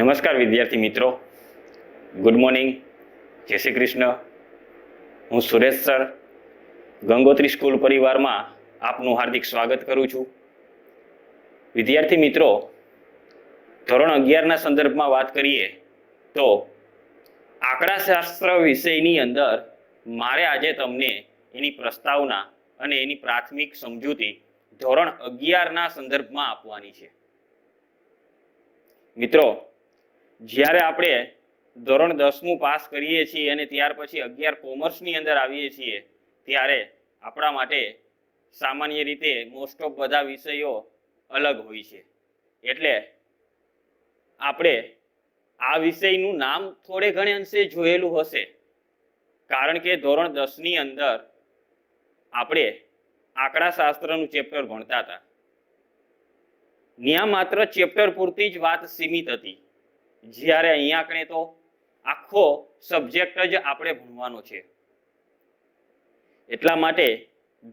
નમસ્કાર વિદ્યાર્થી મિત્રો, ગુડ મોર્નિંગ, જય શ્રી કૃષ્ણ. હું સુરેશ સર ગંગોત્રી સ્કૂલ પરિવારમાં આપનું હાર્દિક સ્વાગત કરું છું. વિદ્યાર્થી મિત્રો, ધોરણ 11ના સંદર્ભમાં વાત કરીએ તો આંકડાશાસ્ત્ર વિષયની અંદર મારે આજે તમને એની પ્રસ્તાવના અને એની પ્રાથમિક સમજૂતી ધોરણ 11ના સંદર્ભમાં આપવાની છે. મિત્રો, જ્યારે આપણે ધોરણ 10મું પાસ કરીએ છીએ અને ત્યાર પછી 11 કોમર્સની અંદર આવીએ છીએ ત્યારે આપણા માટે સામાન્ય રીતે મોસ્ટ ઓફ બધા વિષયો અલગ હોય છે. એટલે આપણે આ વિષયનું નામ થોડે ઘણે અંશે જોયેલું હશે, કારણ કે ધોરણ 10ની અંદર આપણે આંકડાશાસ્ત્રનું ચેપ્ટર ભણતા હતા. ત્યાં માત્ર ચેપ્ટર પૂરતી જ વાત સીમિત હતી, જ્યારે અહીંયા આપણે તો આખો સબ્જેક્ટ જ આપણે ભણવાનો છે. એટલા માટે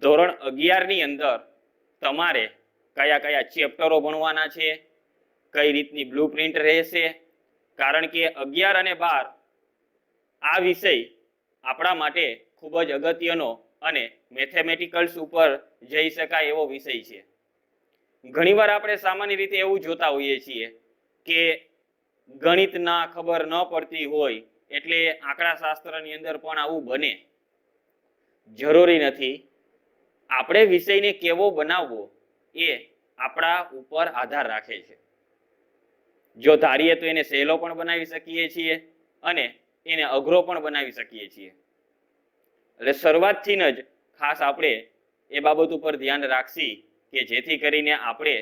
ધોરણ 11ની અંદર તમારે કયા કયા ચેપ્ટરો ભણવાના છે, કઈ રીતની બ્લુપ્રિન્ટ રહેશે, કારણ કે 11 અને 12 આ વિષય આપણા માટે ખૂબ જ અગત્યનો અને મેથેમેટિકલ્સ ઉપર જઈ શકાય એવો વિષય છે. ઘણીવાર આપણે સામાન્ય રીતે એવું જોતા હોઈએ છીએ કે ગણિતના ખબર ન પડતી હોય એટલે આંકડાશાસ્ત્રની અંદર પણ આવું બને. જરૂરી નથી. આપણે વિષયને કેવો બનાવવો એ આપણા ઉપર આધાર રાખે છે. જો ધારીએ તો એને સહેલો પણ બનાવી શકીએ છીએ અને એને અઘરો પણ બનાવી શકીએ છીએ. એટલે શરૂઆતથી જ ખાસ આપણે એ બાબત ઉપર ધ્યાન રાખશી કે જેથી કરીને આપણે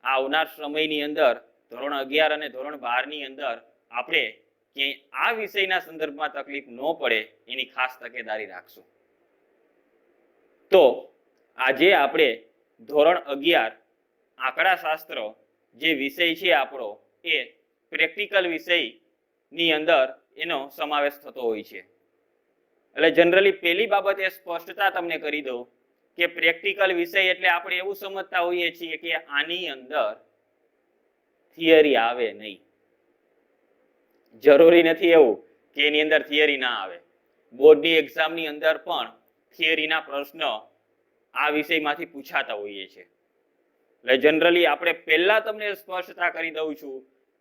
આવનાર સમયની અંદર ધોરણ 11 અને ધોરણ 12ની અંદર આપણે ક્યાંય આ વિષયના સંદર્ભમાં તકલીફ ન પડે એની ખાસ તકેદારી રાખશું. તો આજે આપણે ધોરણ 11 આંકડાશાસ્ત્ર જે વિષય છે આપણો એ પ્રેક્ટિકલ વિષયની અંદર એનો સમાવેશ થતો હોય છે. એટલે જનરલી પહેલી બાબત એ સ્પષ્ટતા તમને કરી દઉં કે પ્રેક્ટિકલ વિષય એટલે આપણે એવું સમજતા હોઈએ છીએ કે આની અંદર થિયરી આવે નહીં. જરૂરી નથી એવું કે એની અંદર થિયરી ના આવે. બોર્ડની એક્ઝામની અંદર પણ થિયરીના પ્રશ્ન આ વિષયમાંથી પૂછાતા હોઈએ છે. એટલે જનરલી આપણે પહેલા તમને સ્પષ્ટતા કરી દઉં છું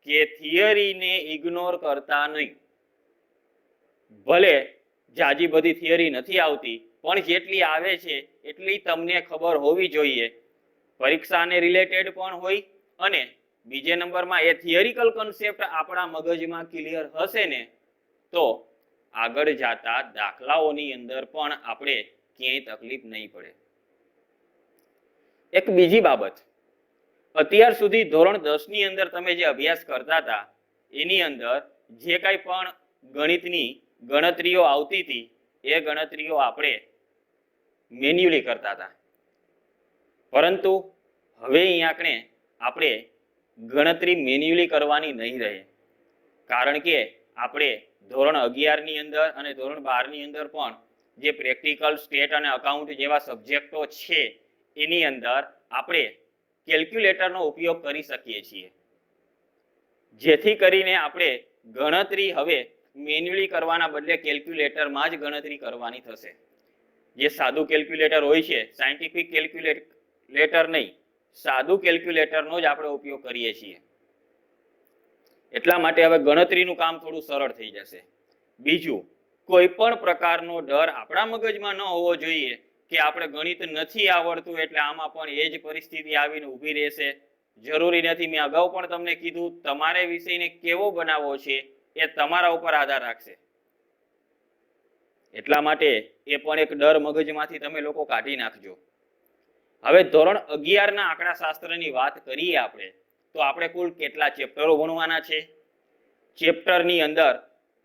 કે થિયરીને ઇગ્નોર કરતા નહીં. ભલે જાજી બધી થિયરી નથી આવતી, પણ જેટલી આવે છે એટલી તમને ખબર હોવી જોઈએ. પરીક્ષાને રિલેટેડ પણ હોય અને બીજે નંબરમાં એ થિયરિકલ કન્સેપ્ટ આપણા મગજમાં ક્લિયર હશે ને તો આગળ જતા દાખલાઓની અંદર પણ આપણે ક્યાંય તકલીફ નહીં પડે. એક બીજી બાબત, અત્યાર સુધી ધોરણ 10ની અંદર તમે જે અભ્યાસ કરતા હતા એની અંદર જે કાંઈ પણ ગણિતની ગણતરીઓ આવતી હતી એ ગણતરીઓ આપણે મેન્યુઅલી કરતા હતા. પરંતુ હવે અહીંયા આપણે ગણતરી મેન્યુઅલી કરવાની નહીં રહે, કારણ કે આપણે ધોરણ 11ની અંદર અને ધોરણ 12ની અંદર પણ જે પ્રેક્ટિકલ, સ્ટેટ અને અકાઉન્ટ જેવા સબ્જેક્ટો છે એની અંદર આપણે કેલ્ક્યુલેટરનો ઉપયોગ કરી શકીએ છીએ. જેથી કરીને આપણે ગણતરી હવે મેન્યુઅલી કરવાના બદલે કેલ્ક્યુલેટરમાં જ ગણતરી કરવાની થશે. જે સાદું કેલ્ક્યુલેટર હોય છે, સાયન્ટિફિક કેલ્ક્યુલેટર નહીં, સાદું કેલ્ક્યુલેટરનો જ આપણે ઉપયોગ કરીએ છીએ. એટલા માટે હવે ગણતરીનું કામ થોડું સરળ થઈ જશે. બીજું, કોઈ પણ પ્રકારનો ડર આપણા મગજમાં ન હોવો જોઈએ કે આપણે ગણિત નથી આવડતું એટલે આમાં પણ એ જ પરિસ્થિતિ આવીને ઊભી રહેશે. જરૂરી નથી. મેં અગાઉ પણ તમને કીધું, તમારે વિષયને કેવો બનાવવો છે એ તમારા ઉપર આધાર રાખશે. એટલા માટે એ પણ એક ડર મગજમાંથી તમે લોકો કાઢી નાખજો. હવે ધોરણ 11ના આંકડાશાસ્ત્રની વાત કરીએ આપણે તો આપણે કુલ કેટલા ચેપ્ટરો ભણવાના છે. ચેપ્ટરની અંદર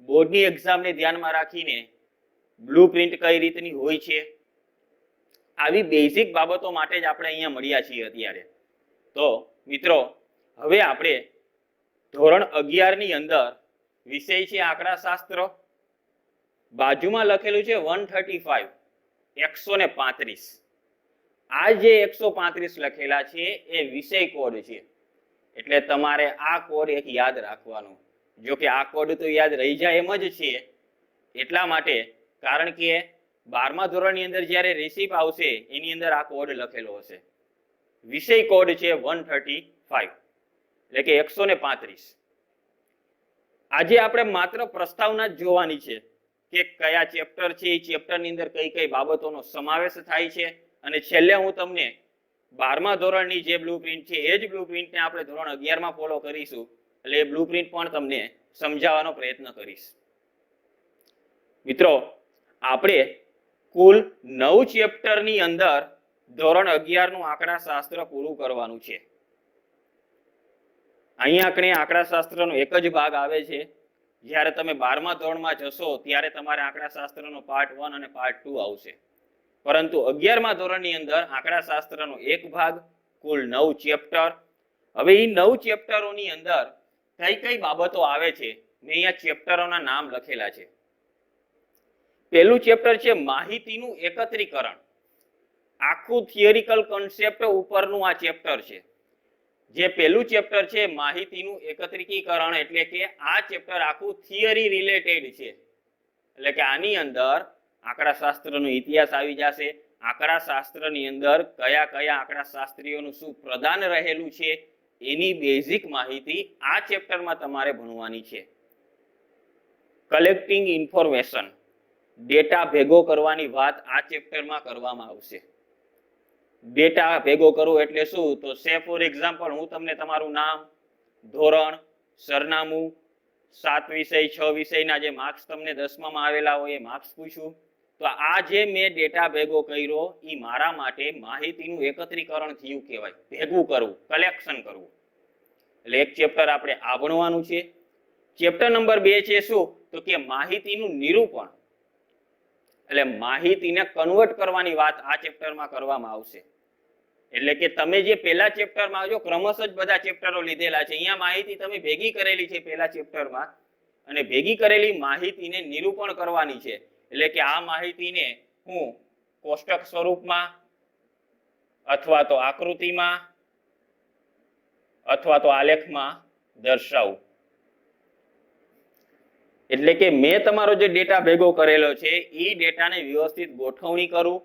બોર્ડની એક્ઝામને ધ્યાનમાં રાખીને બ્લુપ્રિન્ટ કઈ રીતની હોય છે, આવી બેઝિક બાબતો માટે જ આપણે અહીંયા મળ્યા છીએ અત્યારે. તો મિત્રો, હવે આપણે ધોરણ 11ની અંદર વિષય છે આંકડાશાસ્ત્ર. બાજુમાં લખેલું છે 135, 135. આ જે 135 લખેલા છે એ વિષય કોડ છે. એટલે તમારે આ કોડ એક યાદ રાખવાનો. જો કે આ કોડ તો યાદ રહી જાય એમ જ છે, એટલા માટે કારણ કે 12મા ધોરણની અંદર જ્યારે રેસીપ આવશે એની અંદર આ કોડ લખેલો હશે. વિષય કોડ છે 135 એટલે કે 135. આજે આપણે માત્ર પ્રસ્તાવના જ જોવાની છે કે કયા ચેપ્ટર છે, એ ચેપ્ટરની અંદર કઈ કઈ બાબતોનો સમાવેશ થાય છે, અને છેલ્લે હું તમને 12મા ધોરણની જે બ્લુપ્રિન્ટ છે એ જ બ્લુપ્રિન્ટને આપણે ધોરણ 11માં ફોલો કરીશું, એટલે એ બ્લુપ્રિન્ટ પણ તમને સમજાવવાનો પ્રયત્ન કરીશ. મિત્રો, આપણે કુલ 9 ચેપ્ટરની અંદર ધોરણ 11નું આંકડાશાસ્ત્ર પૂરું કરવાનું છે. અહીંયા આપણે આંકડાશાસ્ત્રનો એક જ ભાગ આવે છે. જ્યારે તમે 12મા ધોરણમાં જશો ત્યારે તમારે આંકડાશાસ્ત્રનો પાર્ટ 1 અને પાર્ટ 2 આવશે, પરંતુ 11મા ધોરણની અંદર આંકડાશાસ્ત્રનો એક ભાગ, કુલ 9 ચેપ્ટર. હવે એ 9 ચેપ્ટરોની અંદર કઈ કઈ બાબતો આવે છે, મેં અહીંયા ચેપ્ટરોના નામ લખેલા છે. પહેલું ચેપ્ટર છે માહિતીનું એકત્રીકરણ. આખું થિયરિકલ કોન્સેપ્ટ ઉપરનું આ ચેપ્ટર છે. જે પહેલું ચેપ્ટર છે માહિતીનું એકત્રીકરણ, એટલે કે આ ચેપ્ટર આખું થિયરી રિલેટેડ છે. એટલે કે આની અંદર આંકડાશાસ્ત્રનો ઇતિહાસ આવી જશે. આંકડાશાસ્ત્રની અંદર કયા કયા આંકડાશાસ્ત્રીઓનું શું પ્રદાન રહેલું છે એની બેઝિક માહિતી આ ચેપ્ટરમાં તમારે ભણવાની છે. કલેક્ટિંગ ઇન્ફોર્મેશન, ડેટા ભેગો કરવાની વાત આ ચેપ્ટરમાં કરવામાં આવશે. ડેટા ભેગો કરવો એટલે શું? તો સે ફોર એક્ઝામ્પલ હું તમને તમારું નામ, ધોરણ, સરનામું, 7 વિષય 6 વિષયના જે માર્ક્સ તમને 10માં આવેલા હોય એ માર્ક્સ પૂછું, તો આ જે મેં ડેટા ભેગો કર્યો એ મારા માટે માહિતીનું એકત્રીકરણ થયું કહેવાય. ભેગું કરવું, કલેક્શન કરવું. એટલે એક ચેપ્ટર આપણે આ ભણવાનું છે. ચેપ્ટર નંબર 2 છે શું? તો કે માહિતીનું નિરૂપણ. એટલે માહિતીને કન્વર્ટ કરવાની વાત આ ચેપ્ટરમાં કરવામાં આવશે. એટલે કે તમે જે પહેલા ચેપ્ટરમાં જો ક્રમશઃ જ બધા ચેપ્ટરો લીધેલા છે, અહીંયા માહિતી તમે ભેગી કરેલી છે પહેલા ચેપ્ટરમાં, અને ભેગી કરેલી માહિતીને નિરૂપણ કરવાની છે. એટલે કે આ માહિતીને હું કોષ્ટક સ્વરૂપમાં અથવા તો આકૃતિમાં અથવા તો આલેખમાં દર્શાવું. એટલે કે મેં તમારો જે ડેટા ભેગો કરેલો છે એ ડેટાને વ્યવસ્થિત ગોઠવણી કરું,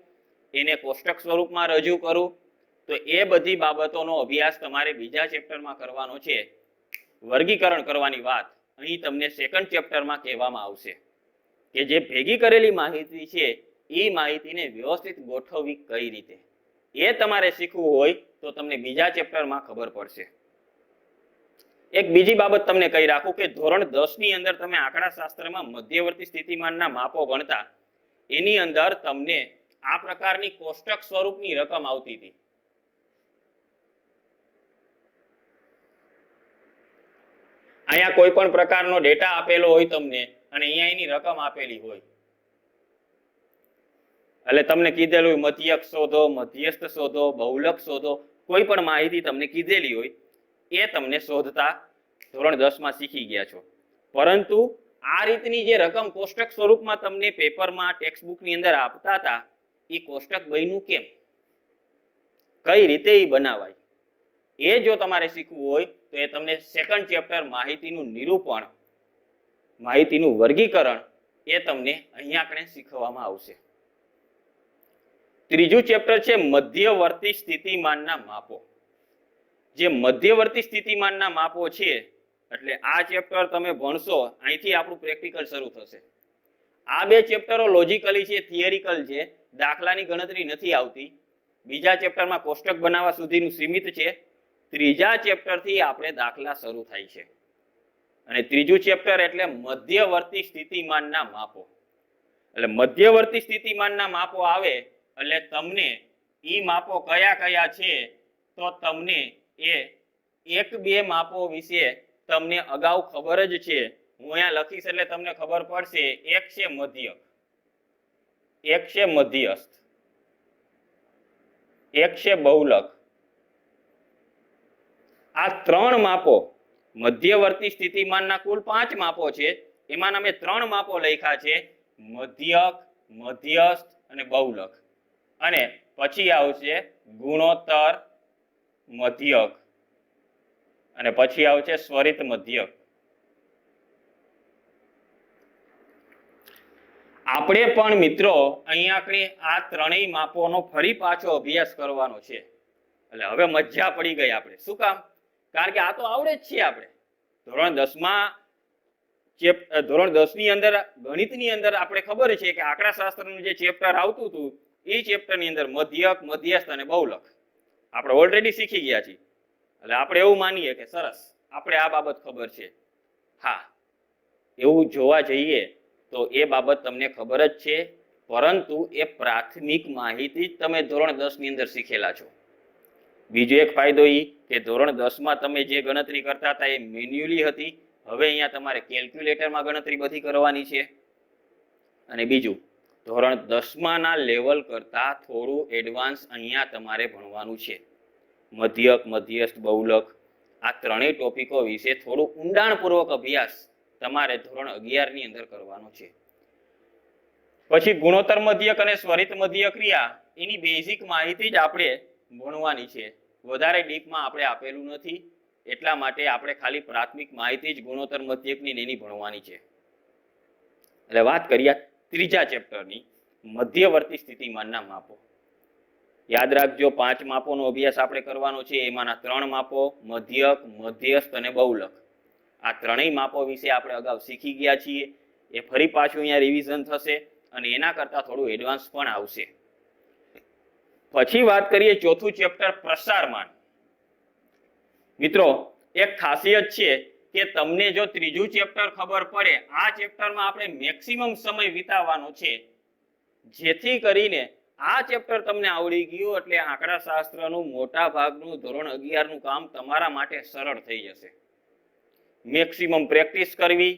એને કોષ્ટક સ્વરૂપમાં રજૂ કરું. તો એ બધી બાબતોનો અભ્યાસ તમારે બીજા ચેપ્ટરમાં કરવાનો છે. વર્ગીકરણ કરવાની વાત અહીં તમને સેકન્ડ ચેપ્ટરમાં કહેવામાં આવશે કે જે ભેગી કરેલી માહિતી છે એ માહિતીને વ્યવસ્થિત ગોઠવવી કઈ રીતે, એ તમારે શીખવું હોય તો તમને બીજા ચેપ્ટરમાં ખબર પડશે. એક બીજી બાબત તમને કહી રાખું કે ધોરણ 10 ની અંદર તમે આંકડાશાસ્ત્રમાં મધ્યવર્તી સ્થિતિમાનના માપો ગણતા, એની અંદર તમને આ પ્રકારની કોષ્ટક સ્વરૂપની રકમ આવતી હતી. અહીંયા કોઈ પણ પ્રકારનો ડેટા આપેલો હોય તમને અને અહીંયા એની રકમ આપેલી હોય, એટલે તમને કીધેલું હોય મધ્યક શોધો, મધ્યસ્થ શોધો, બહુલક શોધો, કોઈ પણ માહિતી તમને કીધેલી હોય એ તમને શોધતા ધોરણ 10માં શીખી ગયા છો. પરંતુ આ રીતની જે રકમ કોષ્ટક સ્વરૂપમાં તમને પેપરમાં ટેક્સ્ટબુકની અંદર આપતા હતા, એ કોષ્ટક બન્યું કેમ, કઈ રીતે એ બનાવાય, એ જો તમારે શીખવું હોય તો એ તમને સેકન્ડ ચેપ્ટર માહિતીનું નિરૂપણ, માહિતીનું વર્ગીકરણ, એ તમને અહીંયા આપણે શીખવવામાં આવશે. ત્રીજું ચેપ્ટર છે મધ્યવર્તી સ્થિતિમાનના માપો. જે મધ્યવર્તી સ્થિતિમાનના માપો છે, એટલે આ ચેપ્ટર તમે ભણશો, અહીંથી આપણું પ્રેક્ટિકલ શરૂ થશે. આ બે ચેપ્ટરો લોજિકલી છે, થિયરિકલ છે, દાખલાની ગણતરી નથી આવતી. બીજા ચેપ્ટરમાં કોષ્ટક બનાવવા સુધીનું સીમિત છે. ત્રીજા ચેપ્ટરથી આપણે દાખલા શરૂ થાય છે. અને ત્રીજું ચેપ્ટર એટલે મધ્યવર્તી સ્થિતિમાનના માપો. એટલે મધ્યવર્તી સ્થિતિમાનના માપો આવે એટલે તમને ઈ માપો કયા કયા છે તો તમને એ એક બે માપો વિશે તમને અગાઉ ખબર જ છે. હું અહીંયા લખીશ એટલે તમને ખબર પડશે. એક છે મધ્યક, એક છે મધ્યસ્થ, એક છે બહુલક. આ ત્રણ માપો મધ્યવર્તી સ્થિતિમાનના કુલ 5 માપો છે, એમાંના મેં 3 માપો લખ્યા છે, મધ્યક, મધ્યસ્થ અને બહુલક. અને પછી આવશે ગુણોત્તર મધ્યક અને પછી આવશે સ્વરિત મધ્યક. આપણે પણ મિત્રો અહીંયા આપણે આ ત્રણેય માપોનો ફરી પાછો અભ્યાસ કરવાનો છે. એટલે હવે મજા પડી ગઈ આપણે. શું કામ? કારણ કે આ તો આવડે જ છે. આપણે ધોરણ 10 ની અંદર ગણિતની અંદર આપણે ખબર છે કે આંકડાશાસ્ત્રનું જે ચેપ્ટર આવતું હતું એ ચેપ્ટરની અંદર મધ્યક, મધ્યસ્થ અને બહુલક આપણે ઓલરેડી શીખી ગયા છીએ. એટલે આપણે એવું માનીએ કે સરસ આપણે આ બાબત ખબર છે. હા, એવું જોવા જઈએ તો એ બાબત તમને ખબર જ છે, પરંતુ એ પ્રાથમિક માહિતી જ તમે ધોરણ 10 ની અંદર શીખેલા છો. બીજો એક ફાયદો એ કે ધોરણ 10 માં તમે જે ગણતરી કરતા હતા એ મેન્યુઅલી હતી. હવે અહીંયા તમારે કેલ્ક્યુલેટરમાં ગણતરી બધી કરવાની છે. અને બીજું, ધોરણ 10 ના લેવલ કરતા થોડું એડવાન્સ અહીંયા તમારે ભણવાનું છે. મધ્યક, મધ્યસ્થ, બહુલક આ ત્રણેય ટોપિકો વિશે થોડું ઊંડાણપૂર્વક અભ્યાસ તમારે ધોરણ 11 ની અંદર કરવાનો છે. પછી ગુણોત્તર મધ્યક અને સ્વરિત મધ્ય ક્રિયા એની બેઝિક માહિતી જ આપણે ભણવાની છે. વધારે ડીપમાં આપણે આપેલું નથી, એટલા માટે આપણે ખાલી પ્રાથમિક માહિતી જ ગુણોત્તર મધ્યકની એની ભણવાની છે. એટલે વાત કરીએ ત્રીજા ચેપ્ટરની, મધ્યવર્તી સ્થિતિમાનના માપો. યાદ રાખજો 5 માપોનો અભ્યાસ આપણે કરવાનો છે. એમાંના 3 માપો મધ્યક, મધ્યસ્થ અને બહુલક. આ ત્રણેય માપો વિશે આપણે અગાઉ શીખી ગયા છીએ. એ ફરી પાછું અહીંયા રિવિઝન થશે અને એના કરતા થોડું એડવાન્સ પણ આવશે. પછી વાત કરીએ ચોથું ચેપ્ટર, પ્રસારમાન. મિત્રો એક ખાસિયત છે કે તમને જો ત્રીજું ચેપ્ટર ખબર પડે, આ ચેપ્ટરમાં આપણે મેક્સિમમ સમય વિતાવવાનો છે, જેથી કરીને આ ચેપ્ટર તમને આવડી ગયું એટલે આંકડાશાસ્ત્રનું મોટા ભાગનું ધોરણ 11 નું કામ તમારા માટે સરળ થઈ જશે. મેક્સિમમ પ્રેક્ટિસ કરવી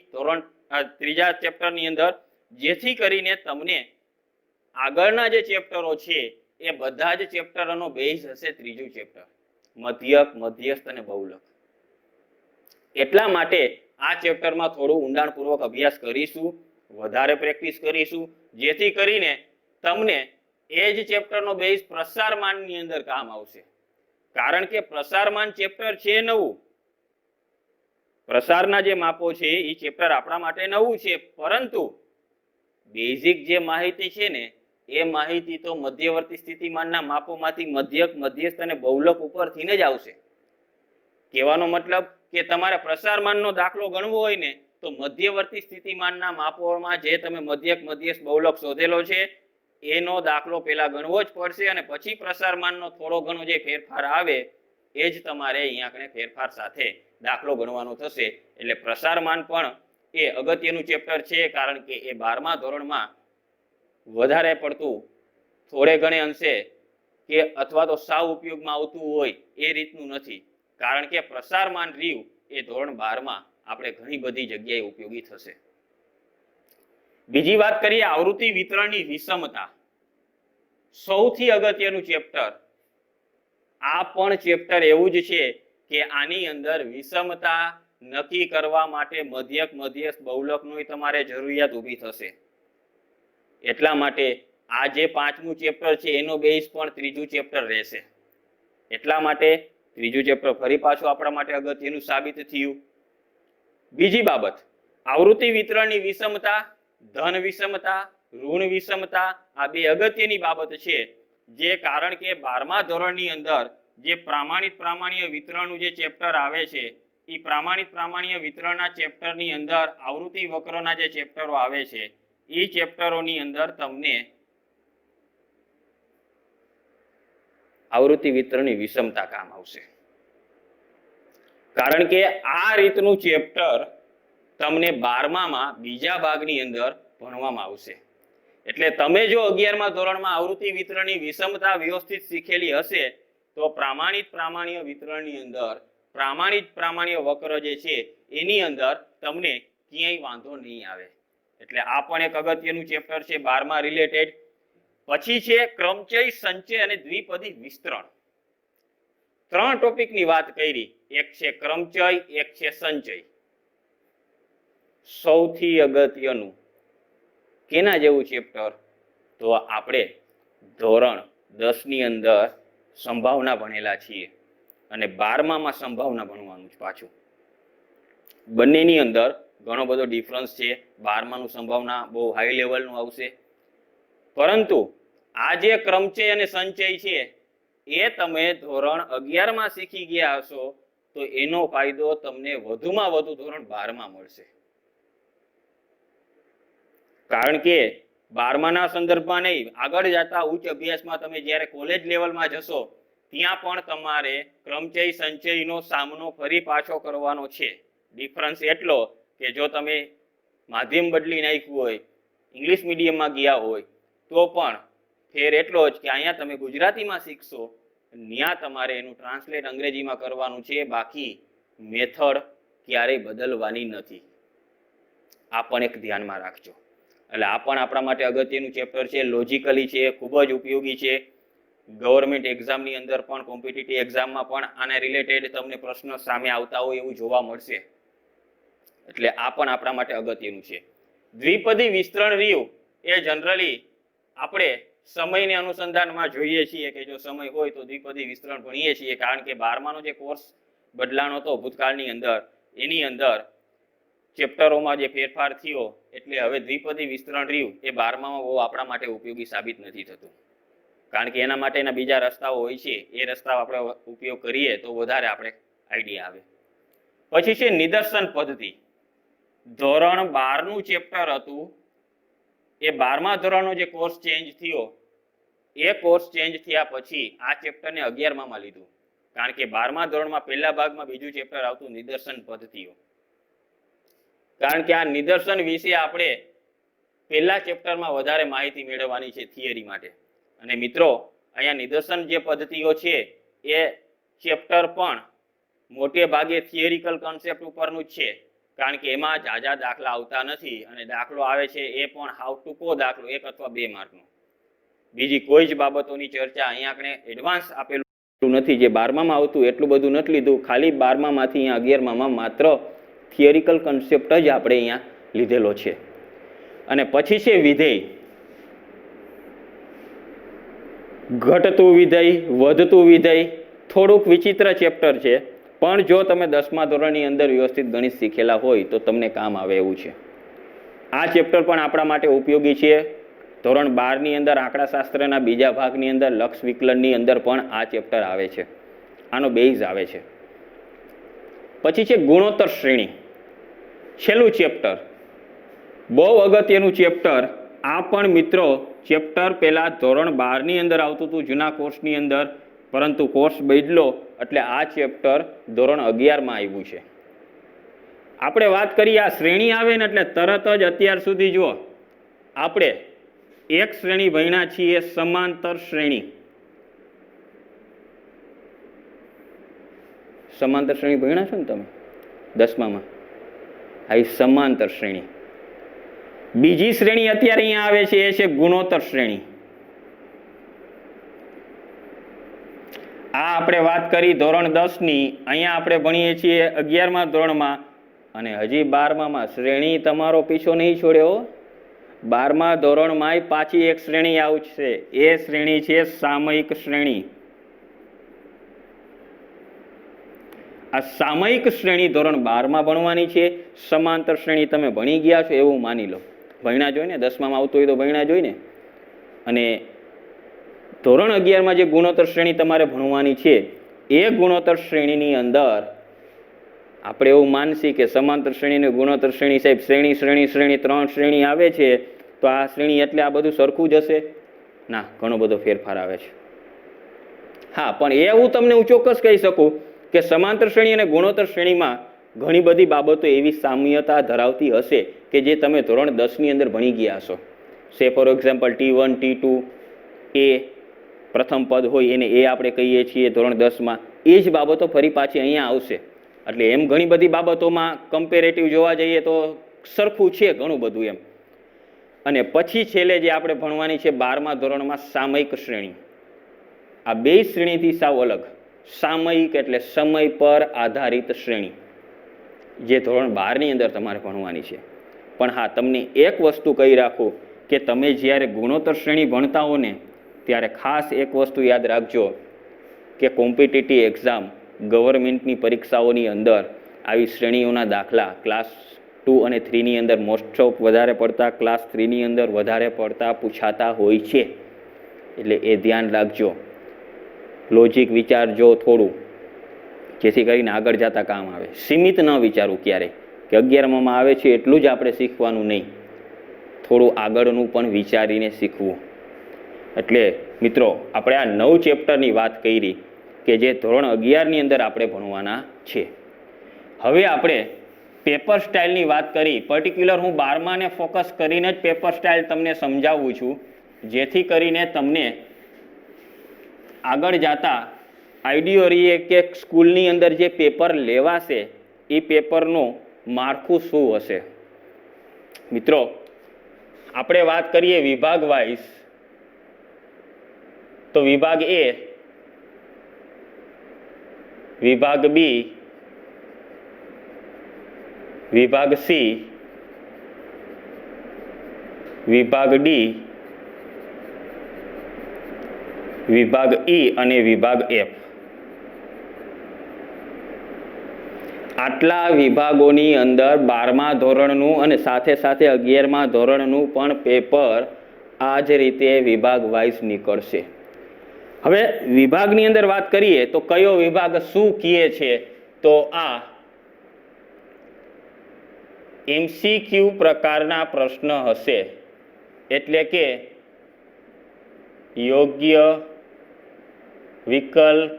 ત્રીજા ચેપ્ટરની અંદર, જેથી કરીને તમને આગળના જે ચેપ્ટરો છે એ બધા જ ચેપ્ટરોનો બેઝ હશે ત્રીજું ચેપ્ટર, મધ્યક, મધ્યસ્થ અને બહુલક. એટલા માટે આ ચેપ્ટરમાં થોડું ઊંડાણપૂર્વક અભ્યાસ કરીશું, વધારે પ્રેક્ટિસ કરીશું, જેથી કરીને તમને એ જ ચેપ્ટરનો બેઝ પ્રસારમાનની અંદર કામ આવશે. કારણ કે પ્રસારમાન ચેપ્ટર છે નવું. પ્રસારના જે માપો છે એ ચેપ્ટર આપણા માટે નવું છે, પરંતુ બેઝિક જે માહિતી છે ને એ માહિતી તો મધ્યવર્તી સ્થિતિમાનના માપોમાંથી મધ્યક, મધ્યસ્થ અને બહુલક ઉપરથી જ આવશે. કહેવાનો મતલબ કે તમારે પ્રસારમાનનો દાખલો ગણવો હોય ને તો મધ્યવર્તી સ્થિતિમાનના માપોમાં જે તમે મધ્યક, મધ્યસ્થ, બહુલક શોધેલો છે એનો દાખલો પહેલા ગણવો જ પડશે, અને પછી પ્રસારમાનનો થોડો ઘણો જે ફેરફાર આવે એ જ તમારે અહીંયા કણે ફેરફાર સાથે દાખલો ગણવાનો થશે. એટલે પ્રસારમાન પણ એ અગત્યનું ચેપ્ટર છે, કારણ કે એ 12મા ધોરણમાં વધારે પડતું થોડે ઘણે અંશે કે અથવા તો સાવ ઉપયોગમાં આવતું હોય એ રીતનું નથી, કારણ કે પ્રસારમાન રહ્યું એ ધોરણ 12માં આપણે ઘણી બધી જગ્યાએ ઉપયોગી થશે. બીજી વાત કરીએ આવૃત્તિ વિતરણની વિષમતા. સૌથી અગત્યનું ચેપ્ટર. આ પણ ચેપ્ટર એવું જ છે કે આની અંદર વિષમતા નક્કી કરવા માટે મધ્યક, મધ્યસ્થ, બહુલકની તમારે જરૂરિયાત ઊભી થશે. એટલા માટે આ જે 5મું ચેપ્ટર છે એનો બેઝ પણ ત્રીજું ચેપ્ટર રહેશે. એટલા માટે ત્રીજું ચેપ્ટર ફરી પાછું આપણા માટે અગત્યનું સાબિત થયું. બીજી બાબત, આવૃત્તિ વિતરણની વિષમતા, ધન વિષમતા, ઋણ વિષમતા આ બે અગત્યની બાબત છે, જે કારણ કે 12મા ધોરણની અંદર જે પ્રામાણિક વિતરણનું જે ચેપ્ટર આવે છે એ પ્રામાણિક વિતરણના ચેપ્ટરની અંદર આવૃત્તિ વક્રના જે ચેપ્ટરો આવે છે એ ચેપ્ટરોની અંદર તમને આવૃત્તિ વિતરણની વિષમતા કામ આવશે. કારણ કે આ રીતનું ચેપ્ટર તમને 12માં બીજા ભાગની અંદર ભણવામાં આવશે. એટલે તમે જો 11મા ધોરણમાં આવૃત્તિ વિતરણની વિષમતા વ્યવસ્થિત શીખેલી હશે તો પ્રામાણિક વિતરણની અંદર પ્રામાણિક વક્ર જે છે એની અંદર તમને ક્યાંય વાંધો નહીં આવે. એટલે આ પણ એક અગત્યનું ચેપ્ટર છે 12મા રિલેટેડ. પછી છે ક્રમચય, સંચય અને દ્વિપદી વિસ્તરણ. 3 ટોપિકની વાત કરી, એક છે ક્રમચય, એક છે સંચય. સૌથી અગત્યનું કેના જેવું ચેપ્ટર? તો આપણે ધોરણ 10 ની અંદર સંભાવના ભણેલા છીએ અને 12માં સંભાવના ભણવાનું છે. પાછું બંનેની અંદર ઘણો બધો ડિફરન્સ છે. 12માનું સંભાવના બહુ હાઈ લેવલનું આવશે. પરંતુ આ જે ક્રમચય અને સંચય છે એ તમે ધોરણ 11માં શીખી ગયા હશો તો એનો ફાયદો તમને વધુમાં વધુ ધોરણ 12માં મળશે. કારણ કે 12માના સંદર્ભમાં નહીં, આગળ જતા ઉચ્ચ અભ્યાસમાં તમે જ્યારે કોલેજ લેવલમાં જશો ત્યાં પણ તમારે ક્રમચય સંચયનો સામનો ફરી પાછો કરવાનો છે. ડિફરન્સ એટલો કે જો તમે માધ્યમ બદલી નાખ્યું હોય, ઇંગ્લિશ મીડિયમમાં ગયા હોય તો પણ ફેર એટલો જ કે અહીંયા તમે ગુજરાતીમાં શીખશો, ત્યાં તમારે એનું ટ્રાન્સલેટ અંગ્રેજીમાં કરવાનું છે. બાકી મેથડ ક્યારેય બદલવાની નથી. આ પણ એક ધ્યાનમાં રાખજો. એટલે આ પણ આપણા માટે અગત્યનું ચેપ્ટર છે. લોજિકલી છે, ખૂબ જ ઉપયોગી છે. ગવર્મેન્ટ એક્ઝામની અંદર પણ, કોમ્પિટિટિવ એક્ઝામમાં પણ આને રિલેટેડ તમને પ્રશ્ન સામે આવતા હોય એવું જોવા મળશે. એટલે આ પણ આપણા માટે અગત્યનું છે. દ્વિપદી વિસ્તરણ રહ્યું એ જનરલી આપણે સમયને અનુસંધાનમાં જોઈએ છીએ કે જો સમય હોય તો દ્વિપદી વિસ્તરણ ભણીએ છીએ. કારણ કે 12માનો જે કોર્સ બદલાનો હતો ભૂતકાળની અંદર, એની અંદર ચેપ્ટરોમાં જે ફેરફાર થયો એટલે હવે દ્વિપદી વિસ્તરણ રહ્યું એ 12મામાં બહુ આપણા માટે ઉપયોગી સાબિત નથી થતું. કારણ કે એના માટેના બીજા રસ્તાઓ હોય છે, એ રસ્તાઓ આપણે ઉપયોગ કરીએ તો વધારે આપણે આઈડિયા આવે. પછી છે નિદર્શન પદ્ધતિ. ધોરણ 12નું ચેપ્ટર હતું એ 12મા ધોરણનો જે કોર્સ ચેન્જ થયો એ કોર્સ ચેન્જ થયા પછી આ ચેપ્ટરને 11મામાં લીધું. કારણ કે 12મા ધોરણમાં પહેલા ભાગમાં બીજું ચેપ્ટર આવતું નિદર્શન પદ્ધતિઓ. કારણ કે આ નિદર્શન વિશે આપણે પહેલા ચેપ્ટરમાં વધારે માહિતી મેળવવાની છે થિયરી માટે. અને મિત્રો અહીંયા નિદર્શન જે પદ્ધતિઓ છે એ ચેપ્ટર પણ મોટે ભાગે થિયરિકલ કોન્સેપ્ટ ઉપરનું જ છે. કારણ કે એમાં ઝાઝા દાખલા આવતા નથી અને દાખલો આવે છે એ પણ હાવ ટૂંકો દાખલો, 1 અથવા 2 માર્કનો. બીજી કોઈ જ બાબતોની ચર્ચા અહીંયા આપણે એડવાન્સ આપેલું નથી. જે 12મામાં આવતું એટલું બધું નથી લીધું. ખાલી 12મામાંથી અહીંયા 11મામાં માત્ર થિયરિકલ કોન્સેપ્ટ જ આપણે અહીંયા લીધેલો છે. અને પછી છે વિધેય. ઘટતું વિધેય, વધતું વિધેય થોડુંક વિચિત્ર ચેપ્ટર છે, પણ જો તમે 10મા ધોરણની અંદર વ્યવસ્થિત ગણિત શીખેલા હોય તો તમને કામ આવે એવું છે. આ ચેપ્ટર પણ આપણા માટે ઉપયોગી છે. ધોરણ 12ની અંદર આંકડાશાસ્ત્રના બીજા ભાગની અંદર લક્ષ વિકલનની અંદર પણ આ ચેપ્ટર આવે છે. આનો બેઝ આવે છે. પછી છે ગુણોત્તર શ્રેણી, છેલ્લું ચેપ્ટર, બહુ અગત્યનું ચેપ્ટર. આ પણ મિત્રો ચેપ્ટર પહેલા ધોરણ 12ની અંદર આવતું હતું જૂના કોર્સની અંદર, પરંતુ કોર્સ બદલો એટલે આ ચેપ્ટર ધોરણ 11માં આવ્યું છે. આપણે વાત કરીએ આ શ્રેણી આવે ને એટલે તરત જ અત્યાર સુધી જુઓ આપણે એક શ્રેણી ભણ્યા છીએ, સમાંતર શ્રેણી. સમાંતર શ્રેણી ભણ્યા છો ને તમે 10મામાં? આ સમાંતર શ્રેણી. બીજી શ્રેણી અત્યારે અહીંયા આવે છે એ છે ગુણોત્તર શ્રેણી. આ આપણે વાત કરી ધોરણ 10ની, અહીંયા આપણે ભણીએ છીએ 11મા ધોરણમાં અને હજી 12મામાં. શ્રેણી તમારો પીછો નહીં છોડ્યો. 12મા ધોરણમાં પાછી એક શ્રેણી આવશે, એ શ્રેણી છે સામયિક શ્રેણી. આ સામયિક શ્રેણી ધોરણ 12માં ભણવાની છે. સમાંતર શ્રેણી તમે ભણી ગયા છો એવું માની લો. ભણ્યા જોઈ ને, 10મામાં આવતું હોય તો ભણ્યા જોઈ ને. અને ધોરણ 11માં જે ગુણોત્તર શ્રેણી તમારે ભણવાની છે એ ગુણોત્તર શ્રેણીની અંદર આપણે એવું માનશી કે સમાંતર શ્રેણી ને ગુણોત્તર શ્રેણી, સાહેબ શ્રેણી શ્રેણી શ્રેણી 3 શ્રેણી આવે છે તો આ શ્રેણી એટલે આ બધું સરખું જ હશે? ના, ઘણો બધો ફેરફાર આવે છે. હા, પણ એ હું તમને ચોક્કસ કહી શકું કે સમાંતર શ્રેણી અને ગુણોત્તર શ્રેણીમાં ઘણી બધી બાબતો એવી સામ્યતા ધરાવતી હશે કે જે તમે ધોરણ 10ની અંદર ભણી ગયા હશો. સે ફોર એક્ઝામ્પલ T1, T2, એ પ્રથમ પદ હોય એને એ આપણે કહીએ છીએ ધોરણ 10માં. એ જ બાબતો ફરી પાછી અહીંયા આવશે. એટલે એમ ઘણી બધી બાબતોમાં કમ્પેરેટિવ જોવા જઈએ તો સરખું છે ઘણું બધું એમ. અને પછી છેલ્લે જે આપણે ભણવાની છે 12મા ધોરણમાં સામયિક શ્રેણી. આ બે શ્રેણીથી સાવ અલગ. સામયિક એટલે સમય પર આધારિત શ્રેણી, જે ધોરણ 12ની અંદર તમારે ભણવાની છે. પણ હા, તમને એક વસ્તુ કહી રાખું કે તમે જ્યારે ગુણોત્તર શ્રેણી ભણતા હો ને ત્યારે ખાસ એક વસ્તુ યાદ રાખજો કે કોમ્પિટિટિવ એક્ઝામ, ગવર્મેન્ટની પરીક્ષાઓની અંદર આવી શ્રેણીઓના દાખલા ક્લાસ 2 અને 3 ની અંદર મોસ્ટ ઓફ વધારે પડતા, ક્લાસ 3 ની અંદર વધારે પડતા પૂછાતા હોય છે. એટલે એ ધ્યાન રાખજો, લોજિક વિચારજો થોડું, જેથી કરીને આગળ જતા કામ આવે. સીમિત ન વિચારવું ક્યારે કે 11માં આવે છે એટલું જ આપણે શીખવાનું નહીં, થોડું આગળનું પણ વિચારીને શીખવું. એટલે મિત્રો આપણે આ 9 ચેપ્ટરની વાત કરી કે જે ધોરણ 11ની અંદર આપણે ભણવાના છે. હવે આપણે પેપર સ્ટાઇલની વાત કરી. પર્ટિક્યુલર હું 12માને ફોકસ કરીને જ પેપર સ્ટાઇલ તમને સમજાવું છું, જેથી કરીને તમને આગળ જતા આઈડિયો રહીએ કે સ્કૂલની અંદર જે પેપર લેવાશે એ પેપરનું માળખું શું હશે. મિત્રો આપણે વાત કરીએ વિભાગ વાઇઝ, તો વિભાગ એ, વિભાગ બી, વિભાગ સી, વિભાગ ડી, વિભાગ ઈ અને વિભાગ એફ. આટલા વિભાગોની અંદર 12મા ધોરણનું અને સાથે સાથે 11મા ધોરણનું પણ પેપર આ જ રીતે વિભાગ વાઇઝ નીકળશે. હવે વિભાગની અંદર વાત કરીએ તો કયો વિભાગ શું કહે છે, તો આ એમસીક્યુ પ્રકારના પ્રશ્ન હશે. એટલે કે યોગ્ય વિકલ્પ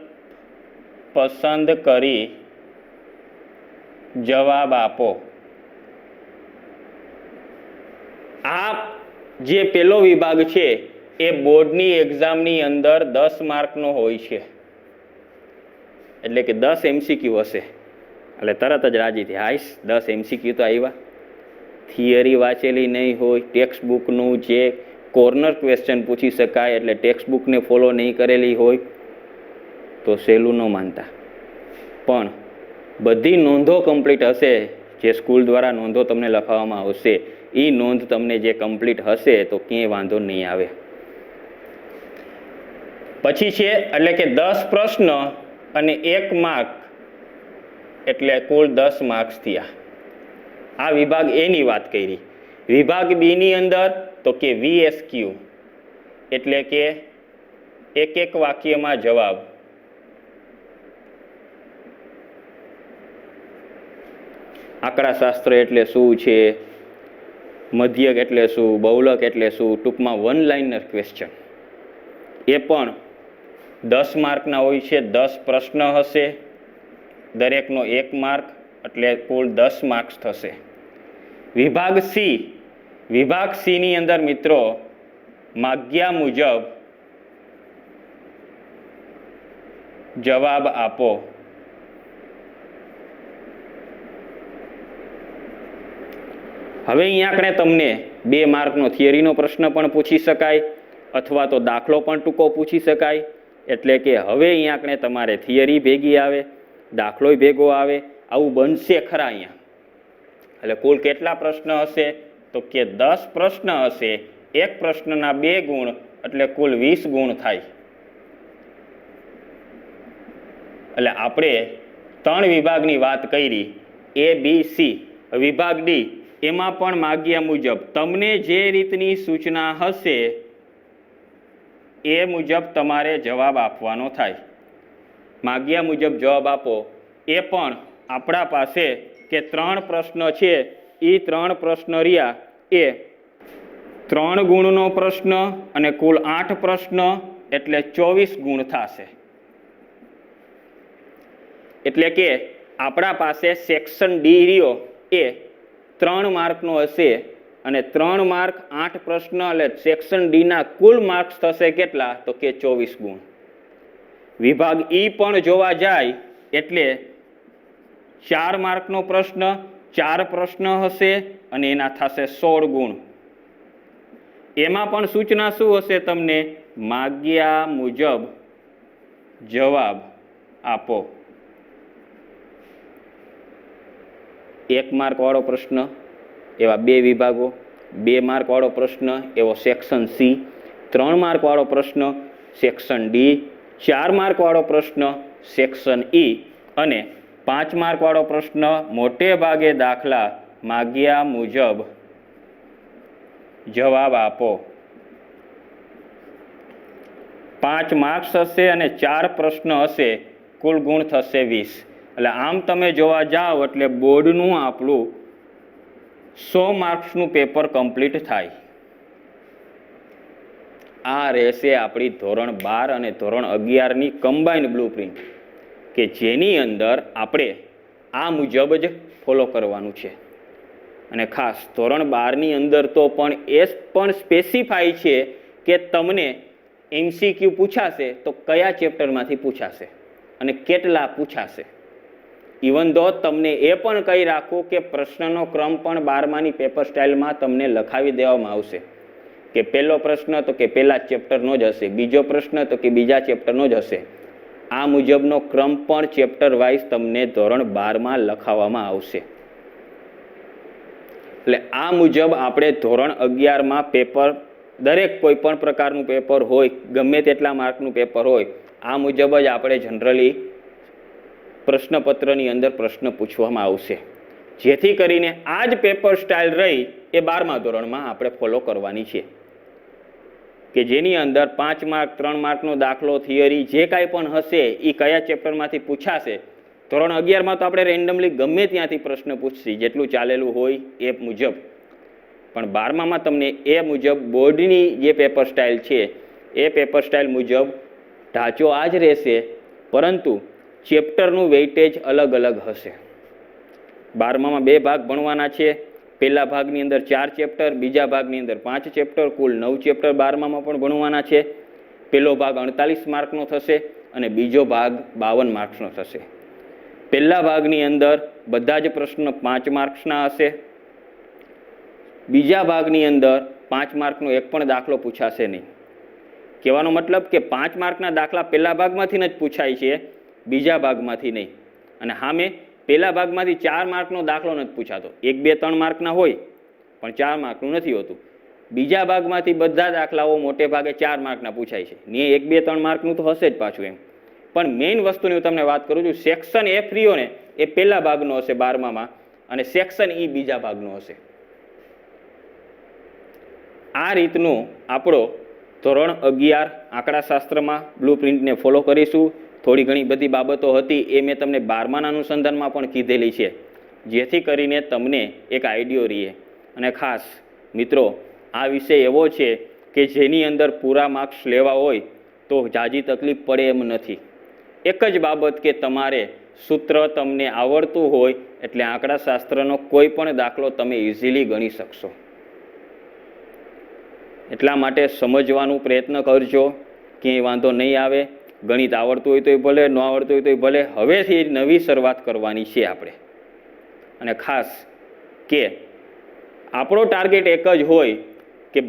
પસંદ કરી જવાબ આપો. આ જે પેલો વિભાગ છે એ બોર્ડની એક્ઝામની અંદર 10 માર્કનો હોય છે. એટલે કે 10 એમસીક્યુ હશે. એટલે તરત જ રાજી થઈ, હાઈશ 10 એમસીક્યુ તો આવ્યા. થિયરી વાંચેલી નહીં હોય, ટેક્સ્ટ બુકનું જે કોર્નર ક્વેશ્ચન પૂછી શકાય એટલે ટેક્સ્ટ બુકને ફોલો નહીં કરેલી હોય તો સહેલું ન માનતા. પણ બધી નોંધો કમ્પ્લીટ હશે, જે સ્કૂલ દ્વારા નોંધો તમને લખાવવામાં આવશે એ નોંધ તમને જે કમ્પ્લીટ હશે તો ક્યાંય વાંધો નહીં આવે. પછી છે એટલે કે 10 પ્રશ્ન અને 1 માર્ક, એટલે કુલ 10 માર્ક્સ થયા. આ વિભાગ એની વાત કરી. વિભાગ બી ની અંદર તો કે VSQ, એટલે કે એક વાક્યમાં જવાબ. આંકડાશાસ્ત્ર એટલે શું છે, મધ્યક એટલે શું, બહુલક એટલે શું, ટૂંકમાં 1 લાઇનર ક્વેશ્ચન. એ પણ 10 માર્કના હોય છે. 10 પ્રશ્ન હશે, દરેકનો 1 માર્ક, એટલે કુલ 10 માર્ક્સ થશે. વિભાગ સી, વિભાગ સી ની અંદર મિત્રો માગ્યા મુજબ જવાબ આપો. હવે અહીંયા આપણે તમને 2 માર્કનો થિયરીનો પ્રશ્ન પણ પૂછી શકાય અથવા તો દાખલો પણ ટૂંકો પૂછી શકાય. એટલે કે હવે અહીંયા આપણે તમારે થિયરી ભેગી આવે, દાખલોય ભેગો આવે, આવું બનશે ખરા અહીંયા. એટલે કુલ કેટલા પ્રશ્ન હશે, તો કે 10 પ્રશ્ન હશે, એક પ્રશ્નના 2 ગુણ, એટલે કુલ 20 ગુણ થાય. એટલે આપણે 3 વિભાગની વાત કરી, A, B, C. વિભાગ ડી, એમાં પણ માગ્યા મુજબ તમને જે રીતની સૂચના હશે એ મુજબ તમારે જવાબ આપવાનો થાય. માગ્યા મુજબ જવાબ આપો. એ પણ આપણા પાસે કે 3 પ્રશ્ન છે, એ 3 પ્રશ્ન રહ્યા એ 3 ગુણનો પ્રશ્ન અને કુલ 8 પ્રશ્ન, એટલે 24 ગુણ થશે. એટલે કે આપણા પાસે સેક્શન ડી રહ્યો એ 3 માર્કનો હશે અને 3 માર્ક 8 પ્રશ્ન, એટલે સેક્શન ડીના કુલ માર્ક્સ થશે કેટલા, તો કે 24 ગુણ. વિભાગ ઈ પણ જોવા જાય એટલે 4 માર્કનો પ્રશ્ન, 4 પ્રશ્ન હશે અને એના થશે 16 ગુણ. એમાં પણ સૂચના શું હશે, તમને માગ્યા મુજબ જવાબ આપો. 1 માર્ક વાળો પ્રશ્ન એવા 2 વિભાગો, 2 માર્ક વાળો પ્રશ્ન એવો સેક્શન સી, 3 માર્ક વાળો પ્રશ્ન સેક્શન ડી, 4 માર્ક વાળો પ્રશ્ન સેક્શન ઈ અને 5 માર્ક વાળો પ્રશ્ન મોટે ભાગે દાખલા માગ્યા મુજબ જવાબ આપો. 5 માર્ક્સ હશે અને 4 પ્રશ્ન હશે, કુલ ગુણ થશે 20. એટલે આમ તમે જોવા જાઓ એટલે બોર્ડનું આપણું 100 માર્ક્સનું પેપર કમ્પ્લીટ થાય. આ રહેશે આપણી ધોરણ 12 અને ધોરણ 11ની કમ્બાઈન્ડ બ્લુપ્રિન્ટ, કે જેની અંદર આપણે આ મુજબ જ ફોલો કરવાનું છે. અને ખાસ ધોરણ 12ની અંદર તો પણ એ પણ સ્પેસિફાઈ છે કે તમને MCQ પૂછાશે તો કયા ચેપ્ટરમાંથી પૂછાશે અને કેટલા પૂછાશે. ઇવન ધો તમને એ પણ કહી રાખું કે પ્રશ્નનો ક્રમ પણ 12માની પેપર સ્ટાઇલમાં તમને લખાવી દેવામાં આવશે કે પહેલો પ્રશ્ન તો કે પહેલા ચેપ્ટરનો જ હશે, બીજો પ્રશ્ન તો કે બીજા ચેપ્ટરનો જ હશે. આ મુજબનો ક્રમ પણ ચેપ્ટર વાઇઝ તમને ધોરણ 12માં લખાવવામાં આવશે. એટલે આ મુજબ આપણે ધોરણ 11માં પેપર, દરેક કોઈ પણ પ્રકારનું પેપર હોય, ગમે તેટલા માર્કનું પેપર હોય, આ મુજબ જ આપણે જનરલી પ્રશ્નપત્રની અંદર પ્રશ્ન પૂછવામાં આવશે. જેથી કરીને આ જ પેપર સ્ટાઇલ રહી એ 12મા ધોરણમાં આપણે ફોલો કરવાની છે, કે જેની અંદર 5 માર્ક, 3 માર્કનો દાખલો, થિયરી જે કાંઈ પણ હશે એ કયા ચેપ્ટરમાંથી પૂછાશે. ધોરણ 11માં તો આપણે રેન્ડમલી ગમે ત્યાંથી પ્રશ્ન પૂછશી, જેટલું ચાલેલું હોય એ મુજબ. પણ 12મામાં તમને એ મુજબ બોર્ડની જે પેપર સ્ટાઇલ છે એ પેપર સ્ટાઇલ મુજબ ઢાંચો આ જ રહેશે, પરંતુ ચેપ્ટરનું વેઇટેજ અલગ અલગ હશે. 12મામાં 2 ભાગ ભણવાના છે. પહેલા ભાગની અંદર 4 ચેપ્ટર, બીજા ભાગની અંદર 5 ચેપ્ટર, કુલ 9 ચેપ્ટર 12મામાં પણ ભણવાના છે. પહેલો ભાગ 48 માર્કનો થશે અને બીજો ભાગ 52 માર્ક્સનો થશે. પહેલા ભાગની અંદર બધા જ પ્રશ્નો 5 માર્ક્સના હશે. બીજા ભાગની અંદર 5 માર્કનો એક પણ દાખલો પૂછાશે નહીં. કહેવાનો મતલબ કે 5 માર્કના દાખલા પહેલા ભાગમાંથી જ પૂછાય છે, બીજા ભાગમાંથી નહીં. અને સામે પહેલા ભાગમાંથી 4 માર્કનો દાખલો નથી પૂછાતો. 1, 2, 3 માર્કના હોય પણ 4 માર્કનું નથી હોતું. બીજા ભાગમાંથી બધા દાખલાઓ મોટે ભાગે 4 માર્કના પૂછાય છે. ને 1, 2, 3 માર્કનું તો હશે જ પાછું એમ. પણ મેઇન વસ્તુની હું તમને વાત કરું છું, સેક્શન F રહ્યો ને એ પહેલા ભાગનો હશે 12મામાં અને સેક્શન E બીજા ભાગનો હશે. આ રીતનું આપણો ધોરણ 11 આંકડાશાસ્ત્રમાં બ્લુપ્રિન્ટને ફોલો કરીશું. થોડી ઘણી બધી બાબતો હતી એ મેં તમને 12માના અનુસંધાનમાં પણ કીધેલી છે, જેથી કરીને તમને એક આઈડિયો રહે. અને ખાસ મિત્રો, આ વિષય એવો છે કે જેની અંદર પૂરા માર્ક્સ લેવા હોય તો જાજી તકલીફ પડે એમ નથી. એક જ બાબત કે તમારે સૂત્ર તમને આવડતું હોય એટલે આંકડાશાસ્ત્રનો કોઈ પણ દાખલો તમે ઇઝીલી ગણી શકશો. એટલા માટે સમજવાનો પ્રયત્ન કરજો, ક્યાંય વાંધો નહીં આવે. ગણિત આવડતું હોય તોય ભલે, ન આવડતું હોય તોય ભલે. હવેથી નવી શરૂઆત કરવાની છે આપણે. અને ખાસ કે આપણો ટાર્ગેટ એક જ હોય કે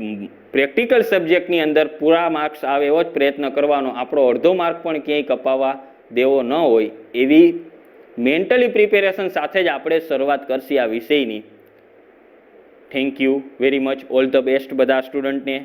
પ્રેક્ટિકલ સબ્જેક્ટની અંદર પૂરા માર્ક્સ આવે એવો જ પ્રયત્ન કરવાનો. આપણો અડધો માર્ક પણ ક્યાંય કપાવવા દેવો ન હોય એવી મેન્ટલી પ્રિપેરેશન સાથે જ આપણે શરૂઆત કરશી આ વિષયની. Thank you very much. All the best બધા સ્ટુડન્ટને.